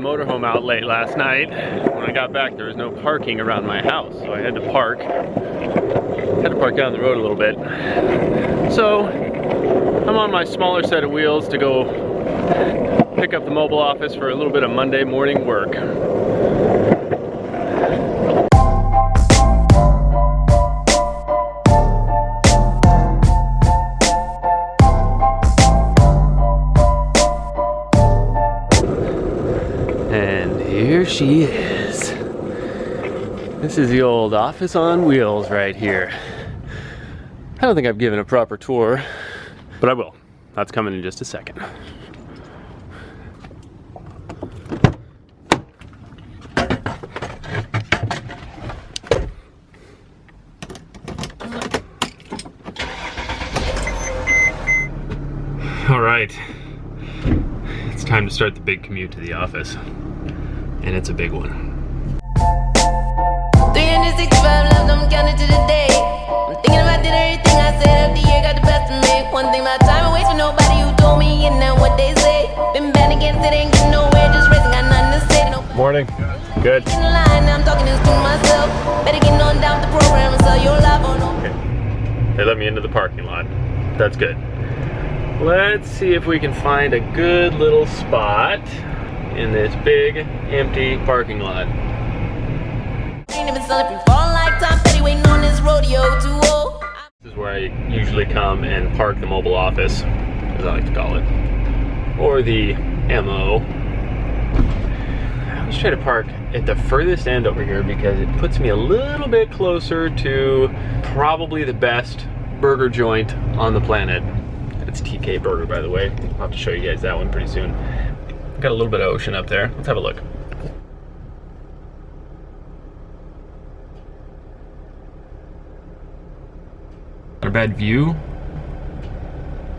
motorhome out late last night. When I got back, there was no parking around my house, so I had to park. Had to park down the road a little bit. So I'm on my smaller set of wheels to go pick up the mobile office for a little bit of Monday morning work. And here she is. This is the old office on wheels right here. I don't think I've given a proper tour, but I will. That's coming in just a second. All right, it's time to start the big commute to the office, and it's a big one. 365 left, I'm counting to the day. I'm thinking about did everything I said of the year, got the best to make. One thing about time, I wait for nobody who told me, and now what they say. Been bad against it, ain't getting nowhere, just racing, got nothing to say. Morning. Good. In line, now I'm talking this to myself. Better get on down with the program and sell your life on. Okay. They let me into the parking lot. That's good. Let's see if we can find a good little spot in this big, empty parking lot. Ain't even selling free falling like Tom Petty, waiting on this rodeo too old. This is where I usually come and park the mobile office, as I like to call it, or the MO. I always try to park at the furthest end over here because it puts me a little bit closer to probably the best burger joint on the planet. It's TK Burger, by the way. I'll have to show you guys that one pretty soon. Got a little bit of ocean up there. Let's have a look. Not a bad view.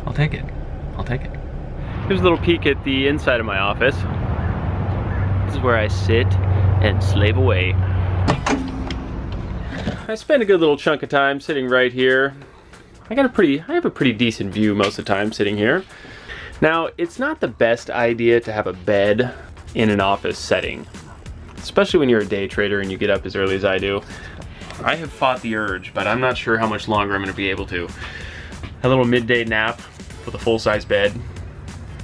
I'll take it. I'll take it. Here's a little peek at the inside of my office. This is where I sit and slave away. I spend a good little chunk of time sitting right here. I have a pretty decent view most of the time sitting here. Now, it's not the best idea to have a bed in an office setting, especially when you're a day trader and you get up as early as I do. I have fought the urge, but I'm not sure how much longer I'm gonna be able to. A little midday nap with a full-size bed,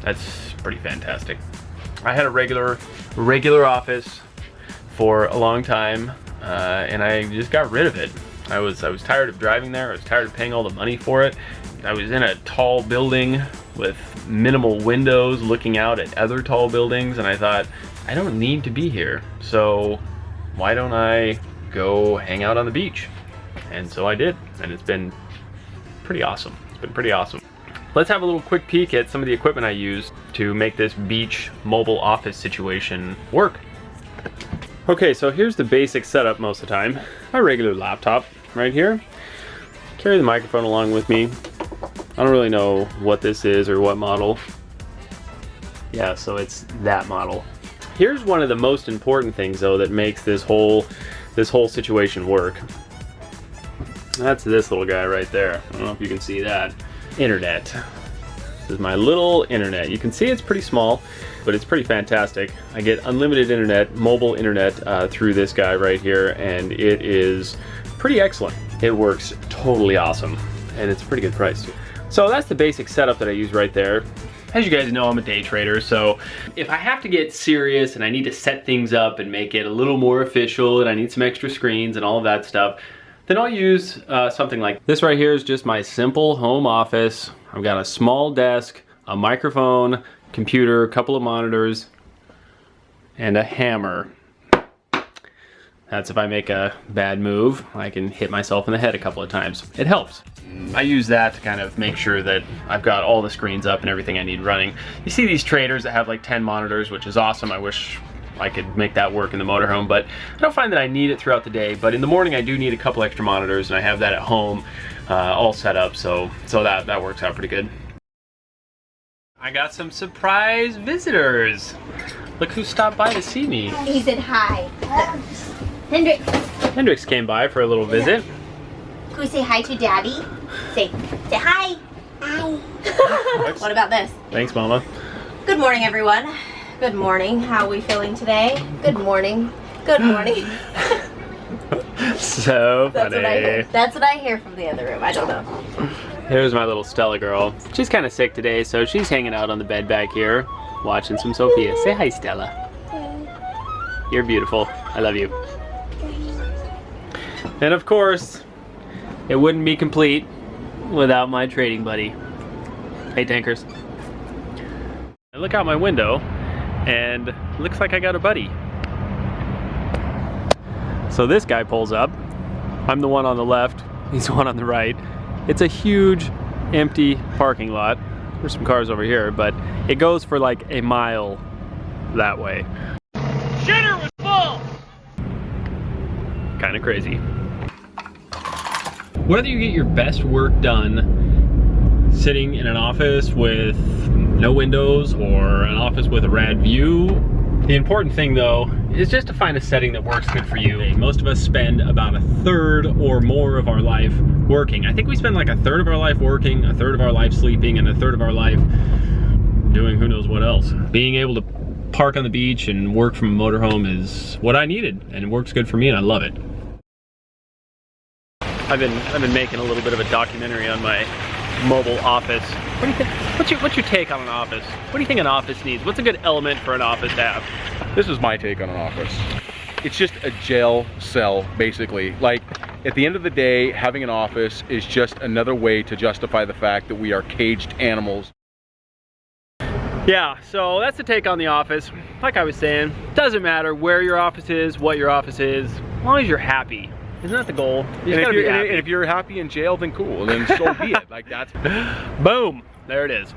that's pretty fantastic. I had a regular office for a long time, and I just got rid of it. I was tired of driving there. I was tired of paying all the money for it. I was in a tall building with minimal windows looking out at other tall buildings, and I thought, I don't need to be here. So why don't I go hang out on the beach? And so I did, and it's been pretty awesome. It's been pretty awesome. Let's have a little quick peek at some of the equipment I used to make this beach mobile office situation work. Okay, so here's the basic setup most of the time. My regular laptop right here. Carry the microphone along with me. I don't really know what this is or what model. Yeah, so it's that model. Here's one of the most important things though that makes this whole situation work. That's this little guy right there. I don't know if you can see that. Internet. This is my little internet. You can see it's pretty small, but it's pretty fantastic. I get unlimited internet, mobile internet through this guy right here, and it is pretty excellent. It works totally awesome, and it's a pretty good price too. So that's the basic setup that I use right there. As you guys know, I'm a day trader, so if I have to get serious and I need to set things up and make it a little more official and I need some extra screens and all of that stuff, then I'll use something like this right here is just my simple home office. I've got a small desk, a microphone, computer, a couple of monitors, and a hammer. That's if I make a bad move, I can hit myself in the head a couple of times. It helps. I use that to kind of make sure that I've got all the screens up and everything I need running. You see these traders that have like 10 monitors, which is awesome. I wish I could make that work in the motorhome, but I don't find that I need it throughout the day. But in the morning I do need a couple extra monitors, and I have that at home all set up, so that works out pretty good. I got some surprise visitors. Look who stopped by to see me. He said hi. Hendrix. Hendrix came by for a little visit. Can we say hi to Daddy? Say hi. Hi. What about this? Thanks, Mama. Good morning, everyone. Good morning. How are we feeling today? Good morning. Good morning. So That's funny. what I hear. That's what I hear from the other room. I don't know. Here's my little Stella girl. She's kind of sick today, so she's hanging out on the bed back here, watching some Sophia. Say hi, Stella. You're beautiful. I love you. And of course, it wouldn't be complete without my trading buddy. Hey, tankers. I look out my window, and it looks like I got a buddy. So this guy pulls up. I'm the one on the left. He's the one on the right. It's a huge, empty parking lot. There's some cars over here, but it goes for like a mile that way. Shitter was full! Kind of crazy. Whether you get your best work done sitting in an office with no windows or an office with a rad view, the important thing though is just to find a setting that works good for you. Most of us spend about a third or more of our life working. I think we spend like a third of our life working, a third of our life sleeping, and a third of our life doing who knows what else. Being able to park on the beach and work from a motorhome is what I needed, and it works good for me and I love it. I've been making a little bit of a documentary on my mobile office. What do you think? What's your take on an office? What do you think an office needs? What's a good element for an office to have? This is my take on an office. It's just a jail cell, basically. Like, at the end of the day, having an office is just another way to justify the fact that we are caged animals. Yeah, so that's the take on the office. Like I was saying, doesn't matter where your office is, what your office is, as long as you're happy. Isn't that the goal? You just gotta be happy. And if you're happy in jail, then cool, then so be it. Like, that's... Boom, there it is.